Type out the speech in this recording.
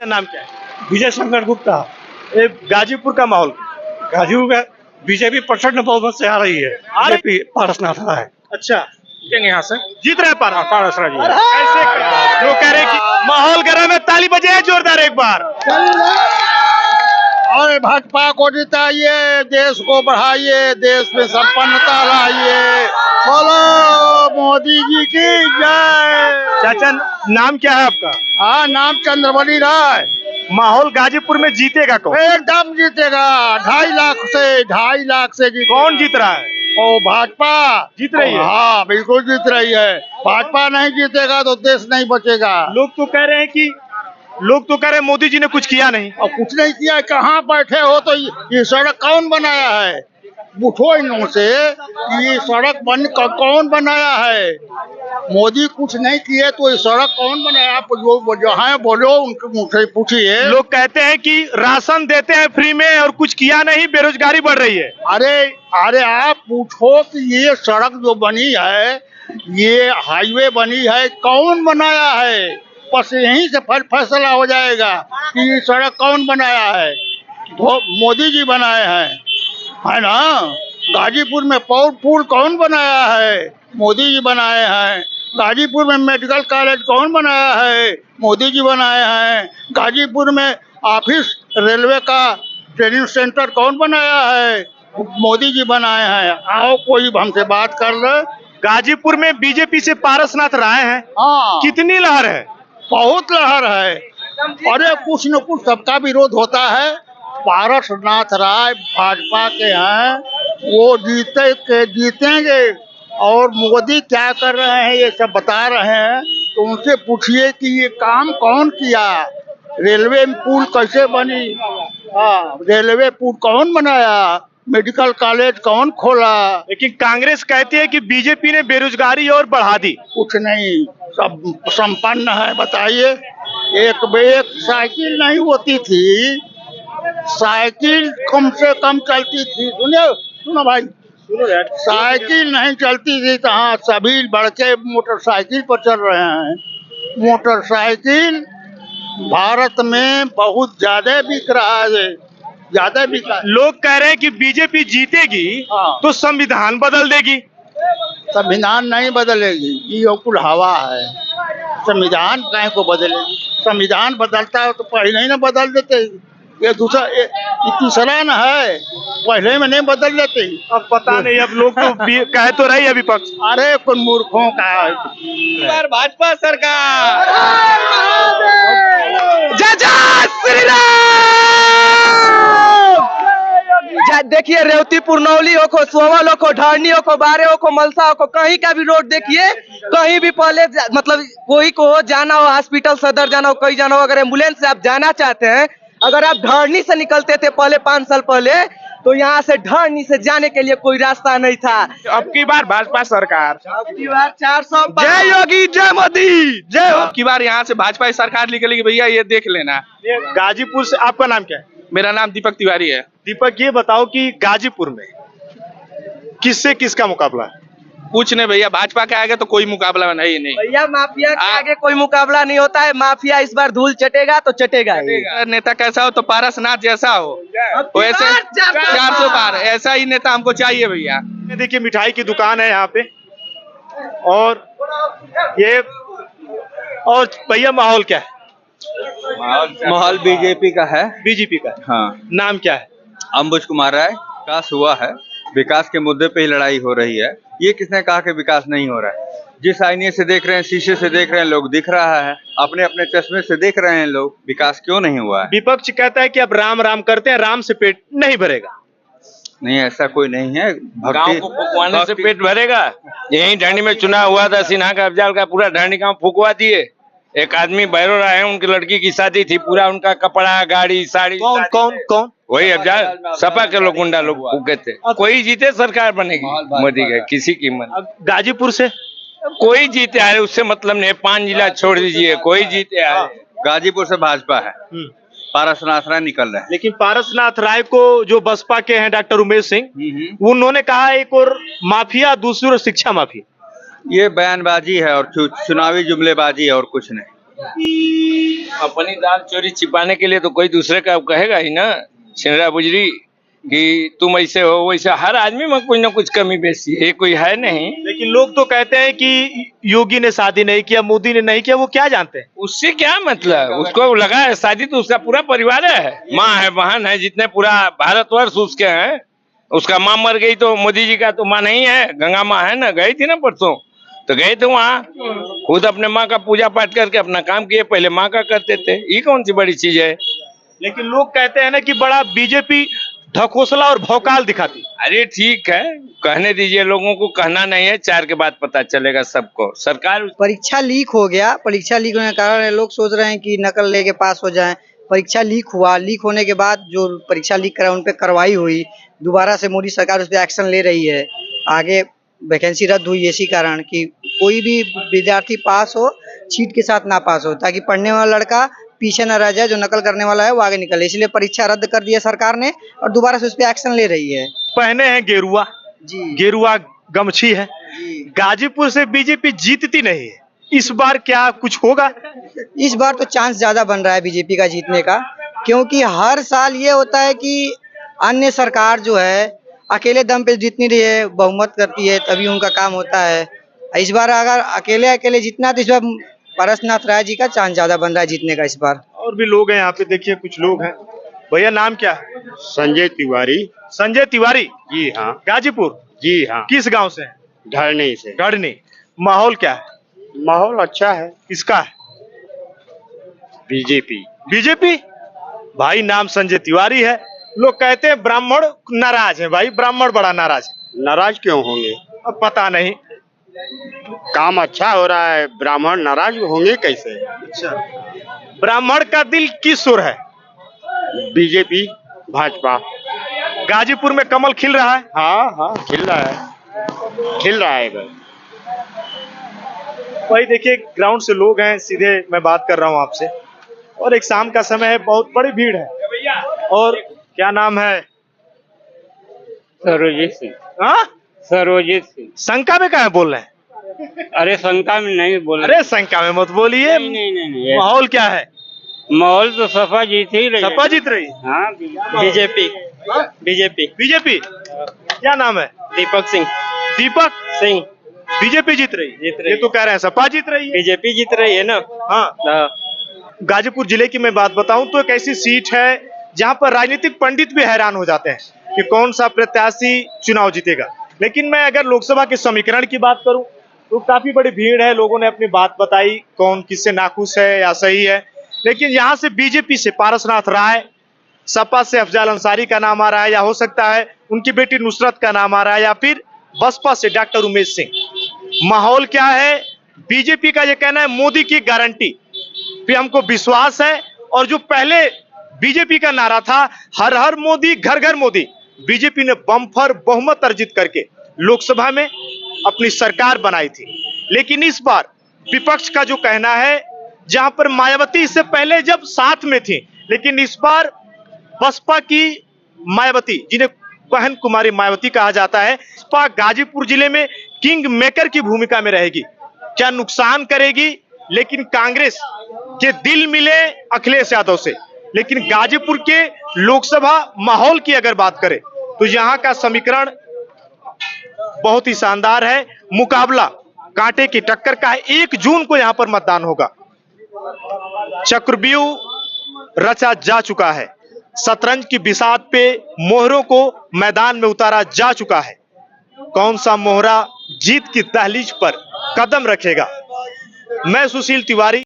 नाम क्या है? विजय शंकर गुप्ता। ये गाजीपुर का माहौल। गाजीपुर का बीजेपी प्रचंड बहुमत से आ रही है। बीजेपी पारसनाथ राय। अच्छा, यहाँ से जीत रहे पारस। पारस राय जी। कैसे लोग कह रहे हैं कि माहौल गर्म है, ताली बजाए जोरदार एक बार। और भाजपा को जिताइए, देश को बढ़ाइए, देश में संपन्नता लाइए। बोलो मोदी जी की जय। चाचा, नाम क्या है आपका? हाँ, नाम चंद्रवली राय। माहौल गाजीपुर में जीतेगा कौन? एकदम जीतेगा, 2.5 लाख से जीतेगा। कौन जीत रहा है? ओ भाजपा जीत रही है? हाँ, बिल्कुल जीत रही है। भाजपा नहीं जीतेगा तो देश नहीं बचेगा। लोग तो कह रहे हैं मोदी जी ने कुछ किया नहीं। और कुछ नहीं किया, कहाँ बैठे हो तो ये सड़क कौन बनाया है? पूछो इन से, ये सड़क कौन बनाया है? मोदी कुछ नहीं किए तो ये सड़क कौन बनाया? आप जो जहाँ बोलो उनसे पूछिए। लोग कहते हैं कि राशन देते हैं फ्री में और कुछ किया नहीं, बेरोजगारी बढ़ रही है। अरे आप पूछो कि ये सड़क जो बनी है, ये हाईवे बनी है, कौन बनाया है? बस यहीं से फैसला हो जाएगा कि ये सड़क कौन बनाया है। तो मोदी जी बनाए हैं, है ना। गाजीपुर में पुल कौन बनाया है? मोदी जी बनाए हैं। गाजीपुर में मेडिकल कॉलेज कौन बनाया है? मोदी जी बनाए हैं। गाजीपुर में ऑफिस रेलवे का ट्रेनिंग सेंटर कौन बनाया है? मोदी जी बनाए हैं। आओ कोई हमसे बात कर ले। गाजीपुर में बीजेपी से पारसनाथ राय हैं। हाँ, कितनी लहर है? बहुत लहर है। अरे कुछ न कुछ सबका विरोध होता है। पारसनाथ राय भाजपा के हैं, वो जीतेंगे। और मोदी क्या कर रहे हैं ये सब बता रहे हैं, तो उनसे पूछिए कि ये काम कौन किया, रेलवे पुल कैसे बनी, हाँ, रेलवे पुल कौन बनाया, मेडिकल कॉलेज कौन खोला। लेकिन कांग्रेस कहती है कि बीजेपी ने बेरोजगारी और बढ़ा दी। कुछ नहीं, सब संपन्न है। बताइए, एक साइकिल नहीं होती थी, साइकिल कम से कम चलती थी। सुनो भाई, साइकिल नहीं चलती थी तो हाँ, सभी लड़के मोटरसाइकिल पर चल रहे हैं। मोटरसाइकिल भारत में बहुत ज्यादा बिक रहा है, ज्यादा बिका। लोग कह रहे हैं कि बीजेपी जीतेगी हाँ। तो संविधान बदल देगी। संविधान नहीं बदलेगी, ये कुल हवा है। संविधान कहीं को बदलेगी? संविधान बदलता है तो पहले ही ना बदल देते। ये तीसरा न है, पहले में नहीं बदल देते। अब पता नहीं, अब लोग तो कह तो रही है विपक्ष। अरे कुछ मूर्खों का है। भाजपा सरकार। जय जय श्री राम। देखिए, रेवती पुरनौली हो को, सोवल हो को, ढारनी हो को, बारे हो को, मलसा हो को, कहीं का भी रोड देखिए, कहीं भी पहले मतलब कोई को जाना हो, हॉस्पिटल सदर जाना हो, कहीं जाना हो, अगर एम्बुलेंस से आप जाना चाहते हैं, अगर आप ढारनी से निकलते थे पहले 5 साल पहले, तो यहाँ से ढारनी से जाने के लिए कोई रास्ता नहीं था। अब की बार भाजपा सरकार, अब की बार 400 जय योगी जय मोदी जय हो। अब की बार यहाँ से भाजपा सरकार निकलेगी भैया, ये देख लेना। ये गाजीपुर से, आपका नाम क्या है? मेरा नाम दीपक तिवारी है। दीपक, ये बताओ कि गाजीपुर में किससे किसका मुकाबला है? कुछ नहीं भैया, भाजपा के आगे तो कोई मुकाबला नहीं। भैया, माफिया के आगे कोई मुकाबला नहीं होता है। माफिया इस बार धूल चटेगा तो चटेगा ही। नेता कैसा हो तो पारसनाथ जैसा हो, वैसे 400 पार, ऐसा ही नेता हमको चाहिए भैया। देखिए, मिठाई की दुकान है यहाँ पे, और ये, और भैया माहौल क्या है? माहौल बीजेपी का है। बीजेपी का है। हाँ, नाम क्या है? अंबुज कुमार राय। विकास हुआ है, विकास के मुद्दे पे ही लड़ाई हो रही है। ये किसने कहा कि विकास नहीं हो रहा है? जिस आईने से देख रहे हैं, शीशे से देख रहे हैं लोग, दिख रहा है। अपने अपने चश्मे से देख रहे हैं लोग, विकास क्यों नहीं हुआ है? विपक्ष कहता है कि अब राम राम करते हैं, राम से पेट नहीं भरेगा। नहीं, ऐसा कोई नहीं है। गांव को फुकवाने से पेट भरेगा? यही ढाणी में चुनाव हुआ था, सिन्हा का अफजाल का, पूरा ढाणी गांव फुकवा दिए। एक आदमी भैरो रहा है, उनकी लड़की की शादी थी, पूरा उनका कपड़ा, गाड़ी, साड़ी। कौन कौन कौन? वही अफजाल, सपा के लोग, गुंडा लोग फूके थे। कोई जीते सरकार बनेगी मोदी का, किसी कीमत। गाजीपुर से कोई जीते आए उससे मतलब नहीं, 5 जिला छोड़ दीजिए, कोई जीते आए। गाजीपुर से भाजपा है, पारसनाथ राय निकल रहे हैं। लेकिन पारसनाथ राय को जो बसपा के हैं डॉक्टर उमेश सिंह, उन्होंने कहा एक और माफिया, दूसरी ओर शिक्षा माफिया। ये बयानबाजी है और चुनावी जुमलेबाजी है और कुछ नहीं। अपनी दाल चोरी छिपाने के लिए तो कोई दूसरे का कहेगा ही ना, छिनरा बुजरी, कि तुम ऐसे हो वैसे। हर आदमी में कुछ ना कुछ कमी बेसी है, कोई है नहीं। लेकिन लोग तो कहते हैं कि योगी ने शादी नहीं किया, मोदी ने नहीं किया, वो क्या जानते हैं? उससे क्या मतलब, उसको लगा है शादी तो उसका पूरा परिवार है, माँ है, बहन है, जितने पूरा भारतवर्ष उसके हैं। उसका माँ मर गई तो मोदी जी का तो माँ नहीं है, गंगा माँ है ना, गई थी ना परसों, तो गए थे वहाँ, खुद अपने माँ का पूजा पाठ करके अपना काम किए, पहले माँ का करते थे। ये कौन सी बड़ी चीज है? लेकिन लोग कहते हैं ना कि बड़ा बीजेपी ढकोसला और भौकाल दिखाती। अरे ठीक है, कहने दीजिए, लोगों को कहना नहीं है, 4 के बाद पता चलेगा सबको। सरकार परीक्षा लीक हो गया, परीक्षा लीक होने के कारण लोग सोच रहे हैं कि नकल लेके पास हो जाएं। परीक्षा लीक हुआ, लीक होने के बाद जो परीक्षा लीक करा उन पे कार्रवाई हुई, दोबारा से मोदी सरकार उस पर एक्शन ले रही है। आगे वैकेंसी रद्द हुई इसी कारण कि कोई भी विद्यार्थी पास हो, चीट के साथ ना पास हो, ताकि पढ़ने वाला लड़का पीछे न रह जाए, जो नकल करने वाला है वो आगे निकले। इसलिए परीक्षा रद्द कर दिया सरकार ने और दोबारा से उस पर एक्शन ले रही है। पहने हैं गेरुआ, जी गेरुआ गमछी है। जी। गाजीपुर से बीजेपी जीतती नहीं है, इस बार क्या कुछ होगा? इस बार तो चांस ज्यादा बन रहा है बीजेपी का जीतने का, क्योंकि हर साल ये होता है कि अन्य सरकार जो है अकेले दम पे जीतनी रही है, बहुमत करती है, तभी उनका काम होता है। इस बार अगर अकेले अकेले जीतना तो इस बार पारसनाथ राय जी का चांस ज्यादा बन रहा है जीतने का इस बार। और भी लोग हैं यहाँ पे, देखिए कुछ लोग हैं। भैया नाम क्या है? संजय तिवारी। संजय तिवारी, जी हाँ। गाजीपुर। जी हाँ। किस गांव से हैं? ढरनी से। गढ़नी। माहौल क्या है? माहौल अच्छा है। किसका है? बीजेपी। बीजेपी। भाई नाम संजय तिवारी है, लोग कहते हैं ब्राह्मण नाराज है। भाई ब्राह्मण बड़ा नाराज है। नाराज क्यों होंगे? अब पता नहीं। काम अच्छा हो रहा है, ब्राह्मण नाराज होंगे कैसे? अच्छा, ब्राह्मण का दिल किस ओर है? बीजेपी, भाजपा। गाजीपुर में कमल खिल रहा है। हाँ हाँ, खिल रहा है, खिल रहा है भाई। भाई देखिए ग्राउंड से लोग हैं, सीधे मैं बात कर रहा हूँ आपसे। और एक शाम का समय है, बहुत बड़ी भीड़ है। और क्या नाम है? सरोजीत सिंह। हाँ, सरोजीत सिंह। शंका में कहाँ बोल रहे हैं? अरे शंका में नहीं बोल अरे शंका में मत बोलिए। नहीं। माहौल क्या है? माहौल तो सपा जीत ही रही है। सपा जीत रही? हाँ, बीजेपी। बीजेपी। बीजेपी। क्या नाम है? दीपक सिंह। दीपक सिंह। बीजेपी जीत रही? ये तो कह रहे हैं सपा जीत रही है। बीजेपी जीत रही है ना। हाँ। गाजीपुर जिले की मैं बात बताऊं तो एक ऐसी सीट है जहां पर राजनीतिक पंडित भी हैरान हो जाते हैं कि कौन सा प्रत्याशी चुनाव जीतेगा। लेकिन मैं अगर लोकसभा के समीकरण की बात करूं तो काफी बड़ी भीड़ है, लोगों ने अपनी बात बताई, कौन किससे नाखुश है या सही है। लेकिन यहाँ से बीजेपी से पारसनाथ राय, सपा से अफजाल अंसारी का नाम आ रहा है, या हो सकता है उनकी बेटी नुसरत का नाम आ रहा है, या फिर बसपा से डॉक्टर उमेश सिंह। माहौल क्या है? बीजेपी का ये कहना है मोदी की गारंटी पे हमको विश्वास है। और जो पहले बीजेपी का नारा था हर हर मोदी घर घर मोदी, बीजेपी ने बम्पर बहुमत अर्जित करके लोकसभा में अपनी सरकार बनाई थी। लेकिन इस बार विपक्ष का जो कहना है, जहां पर मायावती इससे पहले जब साथ में थी, लेकिन इस बार बसपा की मायावती, जिन्हें बहन कुमारी मायावती कहा जाता है, बसपा गाजीपुर जिले में किंग मेकर की भूमिका में रहेगी। क्या नुकसान करेगी? लेकिन कांग्रेस के दिल मिले अखिलेश यादव से। लेकिन गाजीपुर के लोकसभा माहौल की अगर बात करें तो यहाँ का समीकरण बहुत ही शानदार है। मुकाबला कांटे की टक्कर का है। 1 जून को यहाँ पर मतदान होगा। चक्रव्यूह रचा जा चुका है, शतरंज की बिसात पे मोहरों को मैदान में उतारा जा चुका है। कौन सा मोहरा जीत की दहलीज पर कदम रखेगा? मैं सुशील तिवारी।